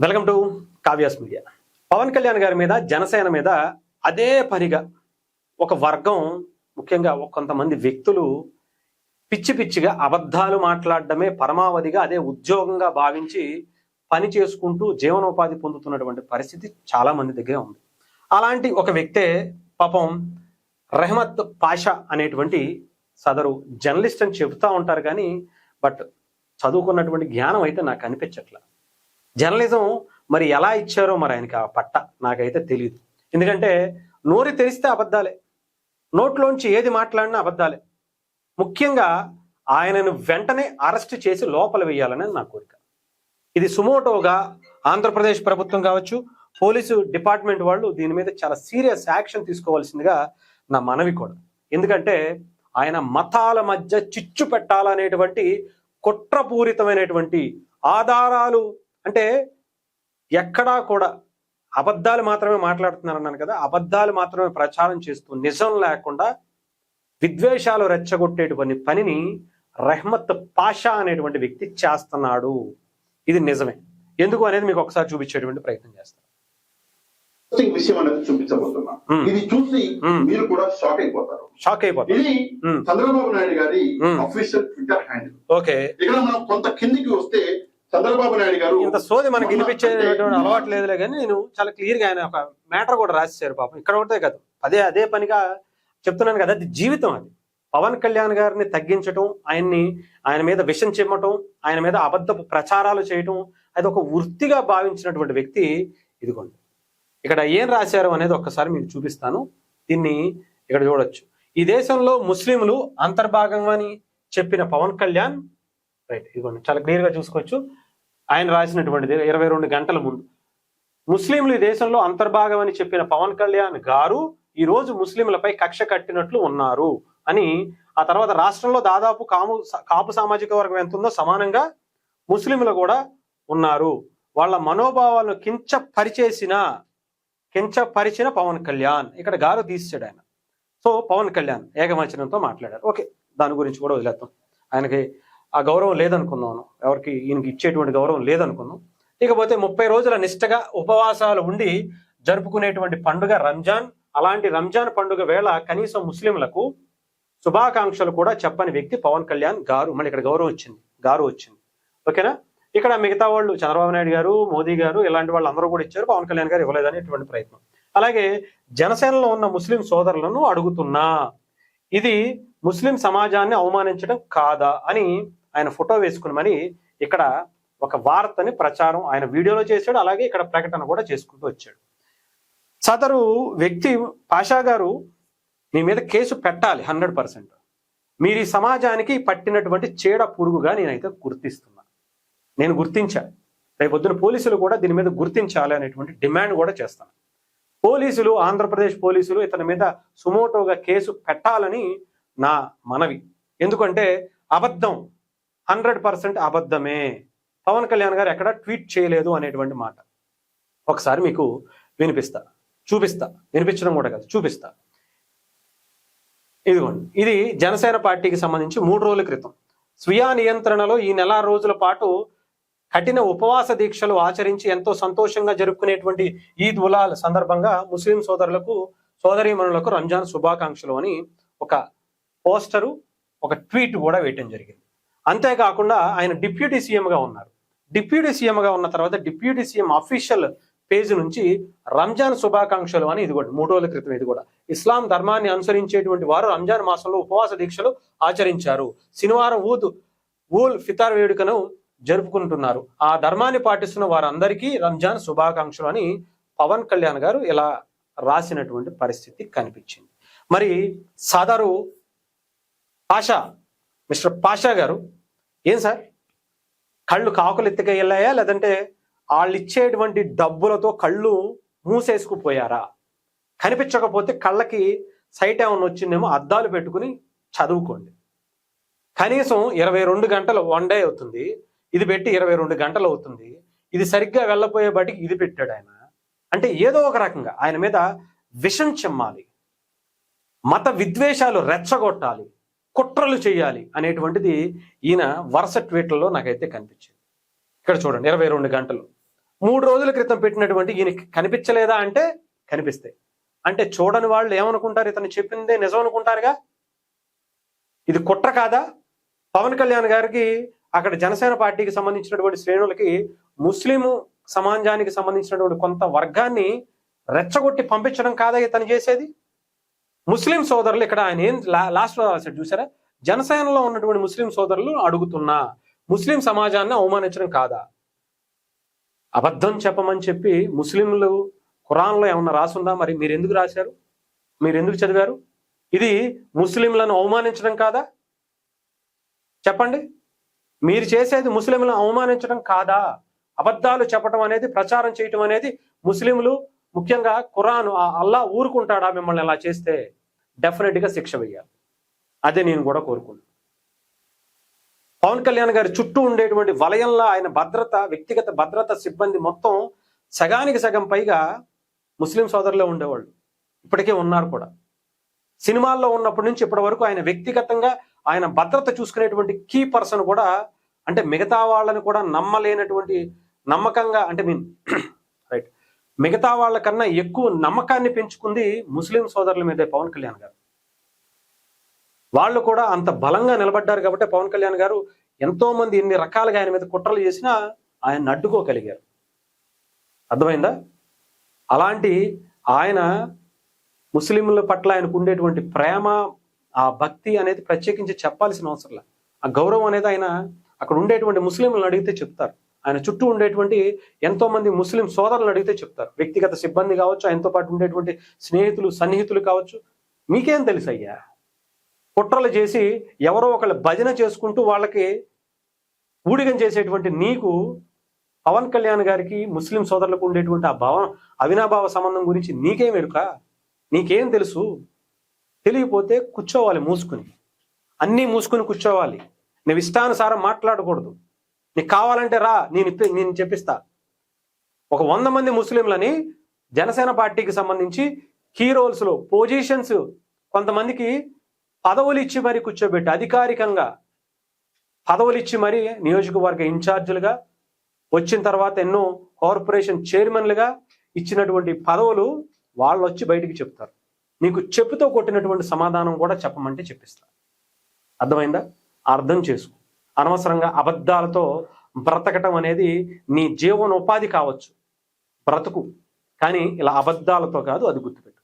Welcome to Kavya's Media. Pawan Kalyan గారి మీద జనసేన మీద అదే పనిగా ఒక వర్గం, ముఖ్యంగా కొంతమంది వ్యక్తులు పిచ్చి పిచ్చిగా అబద్ధాలు మాట్లాడడమే పరమావధిగా, అదే ఉద్యోగంగా భావించి పని చేసుకుంటూ జీవనోపాధి పొందుతున్నటువంటి పరిస్థితి చాలా మంది దగ్గర ఉంది. అలాంటి ఒక వ్యక్తే పాపం రెహమత్ పాషా అనేటువంటి సదరు జర్నలిస్ట్ అని చెబుతూ ఉంటారు, కానీ బట్ చదువుకున్నటువంటి జ్ఞానం అయితే నాకు అనిపించట్లా. జర్నలిజం మరి ఎలా ఇచ్చారో మరి ఆయనకి ఆ పట్ట నాకైతే తెలియదు. ఎందుకంటే నోరు తెరిస్తే అబద్ధాలే, నోట్లోంచి ఏది మాట్లాడినా అబద్ధాలే. ముఖ్యంగా ఆయనను వెంటనే అరెస్ట్ చేసి లోపల వేయాలనేది నా కోరిక. ఇది సుమోటోగా ఆంధ్రప్రదేశ్ ప్రభుత్వం కావచ్చు, పోలీసు డిపార్ట్మెంట్ వాళ్ళు దీని మీద చాలా సీరియస్ యాక్షన్ తీసుకోవాల్సిందిగా నా మనవి కూడా. ఎందుకంటే ఆయన మతాల మధ్య చిచ్చు పెట్టాలనేటువంటి కుట్రపూరితమైనటువంటి ఆధారాలు, అంటే ఎక్కడా కూడా అబద్ధాలు మాత్రమే మాట్లాడుతున్నారన్నాను కదా, అబద్ధాలు మాత్రమే ప్రచారం చేస్తూ నిజం లేకుండా విద్వేషాలు రెచ్చగొట్టేటువంటి పనిని రెహమత్ పాషా అనేటువంటి వ్యక్తి చేస్తున్నాడు. ఇది నిజమే. ఎందుకు అనేది మీకు ఒకసారి చూపించేటువంటి ప్రయత్నం చేస్తాను. విషయం అనేది చూపించబోతున్నా. ఇది చూసి మీరు కూడా షాక్ అయిపోతారు. ఇది చంద్రబాబు నాయుడు గారి అఫీషియల్ ట్విట్టర్ హ్యాండిల్. ఓకే, ఇక్కడ మనం కొంత కిందికి వస్తే చంద్రబాబు నాయుడు గారు ఇంత సోది మనకి వినిపించేటువంటి అలవాటు లేదులే, కానీ నేను చాలా క్లియర్ గా ఆయన ఒక మ్యాటర్ కూడా రాసేశారు పాపం. ఇక్కడ ఒకటే కదా, అదే పనిగా చెప్తున్నాను కదా, అది జీవితం. అది పవన్ కళ్యాణ్ గారిని తగ్గించటం, ఆయన మీద విషం చిమ్మటం, ఆయన మీద అబద్ధపు ప్రచారాలు చేయటం, అది ఒక వృత్తిగా భావించినటువంటి వ్యక్తి. ఇదిగోండి ఇక్కడ ఏం రాశారు అనేది ఒక్కసారి మీకు చూపిస్తాను. దీన్ని ఇక్కడ చూడొచ్చు. ఈ దేశంలో ముస్లింలు అంతర్భాగంగా అని చెప్పిన పవన్ కళ్యాణ్, రైట్, ఇదిగోండి చాలా క్లియర్ గా చూసుకోవచ్చు. ఆయన రాసినటువంటిది 22 గంటల ముందు. ముస్లింలు ఈ దేశంలో అంతర్భాగం అని చెప్పిన పవన్ కళ్యాణ్ గారు ఈ రోజు ముస్లింలపై కక్ష కట్టినట్లు ఉన్నారు అని, ఆ తర్వాత రాష్ట్రంలో దాదాపు కాపు సామాజిక వర్గం ఎంత ఉందో సమానంగా ముస్లింలు కూడా ఉన్నారు, వాళ్ళ మనోభావాలను కించపరిచిన పవన్ కళ్యాణ్, ఇక్కడ గారు తీసాడు ఆయన. సో పవన్ కళ్యాణ్ ఏకవచనంతో మాట్లాడారు. ఓకే, దాని గురించి కూడా వదిలేద్దాం. ఆయనకి ఆ గౌరవం లేదనుకుందాం, ఎవరికి ఈయనకి ఇచ్చేటువంటి గౌరవం లేదనుకుందాం. ఇకపోతే 30 రోజుల నిష్టగా ఉపవాసాలు ఉండి జరుపుకునేటువంటి పండుగ రంజాన్. అలాంటి రంజాన్ పండుగ వేళ కనీసం ముస్లింలకు శుభాకాంక్షలు కూడా చెప్పని వ్యక్తి పవన్ కళ్యాణ్ గారు. మళ్ళీ ఇక్కడ గౌరవం వచ్చింది. ఓకేనా? ఇక్కడ మిగతా వాళ్ళు చంద్రబాబు నాయుడు గారు, మోదీ గారు, ఇలాంటి వాళ్ళు అందరూ కూడా ఇచ్చారు, పవన్ కళ్యాణ్ గారు ఇవ్వలేదనేటువంటి ప్రయత్నం. అలాగే జనసేనలో ఉన్న ముస్లిం సోదరులను అడుగుతున్నా, ఇది ముస్లిం సమాజాన్ని అవమానించడం కాదా అని ఆయన ఫోటో వేసుకుని మరి ఇక్కడ ఒక వార్తని ప్రచారం ఆయన వీడియోలో చేశాడు. అలాగే ఇక్కడ ప్రకటన కూడా చేసుకుంటూ వచ్చాడు. సదరు వ్యక్తి పాషా గారు, మీ మీద కేసు పెట్టాలి 100%. మీరు ఈ సమాజానికి పట్టినటువంటి చీడ పురుగుగా నేనైతే నేను గుర్తించాను. రేపొద్దున పోలీసులు కూడా దీని మీద గుర్తించాలి అనేటువంటి డిమాండ్ కూడా చేస్తాను. పోలీసులు, ఆంధ్రప్రదేశ్ పోలీసులు ఇతని మీద సుమోటోగా కేసు పెట్టాలని నా మనవి. ఎందుకంటే అబద్ధం, 100% అబద్ధమే. పవన్ కళ్యాణ్ గారు ఎక్కడ ట్వీట్ చేయలేదు అనేటువంటి మాట ఒకసారి మీకు వినిపించడం కూడా కాదు, చూపిస్తా. ఇదిగోండి, ఇది జనసేన పార్టీకి సంబంధించి 3 రోజుల క్రితం స్వీయ నియంత్రణలో ఈ నెల రోజుల పాటు కఠిన ఉపవాస దీక్షలు ఆచరించి ఎంతో సంతోషంగా జరుపుకునేటువంటి ఈద్ ఉలాల్ సందర్భంగా ముస్లిం సోదరులకు, సోదరీమణులకు రంజాన్ శుభాకాంక్షలు అని ఒక పోస్టరు, ఒక ట్వీట్ కూడా వేయటం జరిగింది. అంతేకాకుండా ఆయన డిప్యూటీ సీఎంగా ఉన్నారు. డిప్యూటీ సీఎంగా ఉన్న తర్వాత డిప్యూటీ సీఎం అఫీషియల్ పేజ్ నుంచి రంజాన్ శుభాకాంక్షలు అని, ఇది కూడా 3 రోజుల క్రితం, ఇది కూడా ఇస్లాం ధర్మాన్ని అనుసరించేటువంటి వారు రంజాన్ మాసంలో ఉపవాస దీక్షలు ఆచరించారు, శనివారం ఊల్ ఫితార్ వేడుకను జరుపుకుంటున్నారు, ఆ ధర్మాన్ని పాటిస్తున్న వారందరికీ రంజాన్ శుభాకాంక్షలు అని పవన్ కళ్యాణ్ గారు ఇలా రాసినటువంటి పరిస్థితి కనిపించింది. మరి సదరు మిస్టర్ పాషా గారు, ఏం సార్ కళ్ళు కాకులు ఎత్తుగా వెళ్ళాయా, లేదంటే వాళ్ళు ఇచ్చేటువంటి డబ్బులతో కళ్ళు మూసేసుకుపోయారా? కనిపించకపోతే కళ్ళకి సైట్ ఏమన్నా వచ్చిందేమో అద్దాలు పెట్టుకుని చదువుకోండి. కనీసం 22 గంటలు 1 డే అవుతుంది, ఇది పెట్టి 22 గంటలు అవుతుంది. ఇది సరిగ్గా వెళ్ళపోయే బటికి ఇది పెట్టాడు ఆయన. అంటే ఏదో ఒక రకంగా ఆయన మీద విషం చెమ్మాలి, మత విద్వేషాలు రెచ్చగొట్టాలి, కుట్రలు చేయాలి అనేటువంటిది ఈయన వరుస ట్వీట్లలో నాకైతే కనిపించింది. ఇక్కడ చూడండి, 22 గంటలు 3 రోజుల క్రితం పెట్టినటువంటి ఈయనకి కనిపించలేదా అంటే కనిపిస్తాయి. అంటే చూడని వాళ్ళు ఏమనుకుంటారు? ఇతను చెప్పిందే నిజం అనుకుంటారుగా. ఇది కుట్ర కాదా? పవన్ కళ్యాణ్ గారికి అక్కడ జనసేన పార్టీకి సంబంధించినటువంటి శ్రేణులకి ముస్లిం సమాజానికి సంబంధించినటువంటి కొంత వర్గాన్ని రెచ్చగొట్టి పంపించడం కాదా ఇతను చేసేది? ముస్లిం సోదరులు ఇక్కడ ఆయన ఏం లాస్ట్ లో రాశాడు చూసారా? జనసేనలో ఉన్నటువంటి ముస్లిం సోదరులు అడుగుతున్నా ముస్లిం సమాజాన్ని అవమానించడం కాదా? అబద్ధం చెప్పమని చెప్పి ముస్లింలు ఖురాన్లో ఏమన్నా రాసుందా? మరి మీరు ఎందుకు రాశారు? మీరు ఎందుకు చదివారు? ఇది ముస్లింలను అవమానించడం కాదా? చెప్పండి. మీరు చేసేది ముస్లింలను అవమానించడం కాదా? అబద్ధాలు చెప్పడం అనేది, ప్రచారం చేయటం అనేది ముస్లింలు ముఖ్యంగా ఖురాన్ అల్లా ఊరుకుంటాడా మిమ్మల్ని అలా చేస్తే? డెఫినెట్ గా శిక్ష వేయాలి. అదే నేను కూడా కోరుకున్నాను. పవన్ కళ్యాణ్ గారి చుట్టూ ఉండేటువంటి వలయంలో ఆయన భద్రత, వ్యక్తిగత భద్రత సిబ్బంది మొత్తం సగానికి సగం పైగా ముస్లిం సోదరులే ఉండేవాళ్ళు. ఇప్పటికే ఉన్నారు కూడా. సినిమాల్లో ఉన్నప్పటి నుంచి ఇప్పటి వరకు ఆయన వ్యక్తిగతంగా ఆయన భద్రత చూసుకునేటువంటి కీ పర్సన్ కూడా, అంటే మిగతా వాళ్ళని కూడా నమ్మలేనటువంటి నమ్మకంగా, అంటే రైట్, మిగతా వాళ్ళకన్నా ఎక్కువ నమ్మకాన్ని పెంచుకుంది ముస్లిం సోదరుల మీదే పవన్ కళ్యాణ్ గారు. వాళ్ళు కూడా అంత బలంగా నిలబడ్డారు కాబట్టి పవన్ కళ్యాణ్ గారు ఎంతో మంది ఎన్ని రకాలుగా ఆయన మీద కుట్రలు చేసినా ఆయన అడ్డుకోగలిగారు. అర్థమైందా? అలాంటి ఆయన ముస్లింల పట్ల ఆయనకు ఉండేటువంటి ప్రేమ, ఆ భక్తి అనేది ప్రత్యేకించి చెప్పాల్సిన అవసరం. ఆ గౌరవం అనేది ఆయన అక్కడ ఉండేటువంటి ముస్లింలను అడిగితే చెప్తారు. ఆయన చుట్టూ ఉండేటువంటి ఎంతో మంది ముస్లిం సోదరులను అడిగితే చెప్తారు. వ్యక్తిగత సిబ్బంది కావచ్చు, ఆయనతో పాటు ఉండేటువంటి స్నేహితులు, సన్నిహితులు కావచ్చు. మీకేం తెలుసు అయ్యా? కుట్రలు చేసి ఎవరో ఒకళ్ళు భజన చేసుకుంటూ వాళ్ళకి ఊడిగం చేసేటువంటి నీకు పవన్ కళ్యాణ్ గారికి ముస్లిం సోదరులకు ఉండేటువంటి ఆ అవినాభావ సంబంధం గురించి నీకేం ఎరుక? నీకేం తెలుసు? తెలియపోతే కూర్చోవాలి మూసుకుని, అన్నీ మూసుకుని కూర్చోవాలి. నువ్వు ఇష్టానుసారం మాట్లాడకూడదు. నీకు కావాలంటే రా, నేను చెప్పిస్తా. ఒక 100 మంది ముస్లింలని జనసేన పార్టీకి సంబంధించి కీ రోల్స్ లో పొజిషన్స్ కొంతమందికి పదవులు ఇచ్చి మరి కూర్చోబెట్టి, అధికారికంగా పదవులు ఇచ్చి మరి నియోజకవర్గ ఇన్ఛార్జీలుగా వచ్చిన తర్వాత ఎన్నో కార్పొరేషన్ చైర్మన్లుగా ఇచ్చినటువంటి పదవులు వాళ్ళు వచ్చి బయటికి చెప్తారు. నీకు చెప్పుతో కొట్టినటువంటి సమాధానం కూడా చెప్పమంటే చెప్పిస్తారు. అర్థమైందా? అర్థం చేసుకో. అనవసరంగా అబద్ధాలతో బ్రతకటం అనేది నీ జీవనోపాధి కావచ్చు, బ్రతుకు, కానీ ఇలా అబద్ధాలతో కాదు, అది గుర్తుపెట్టు.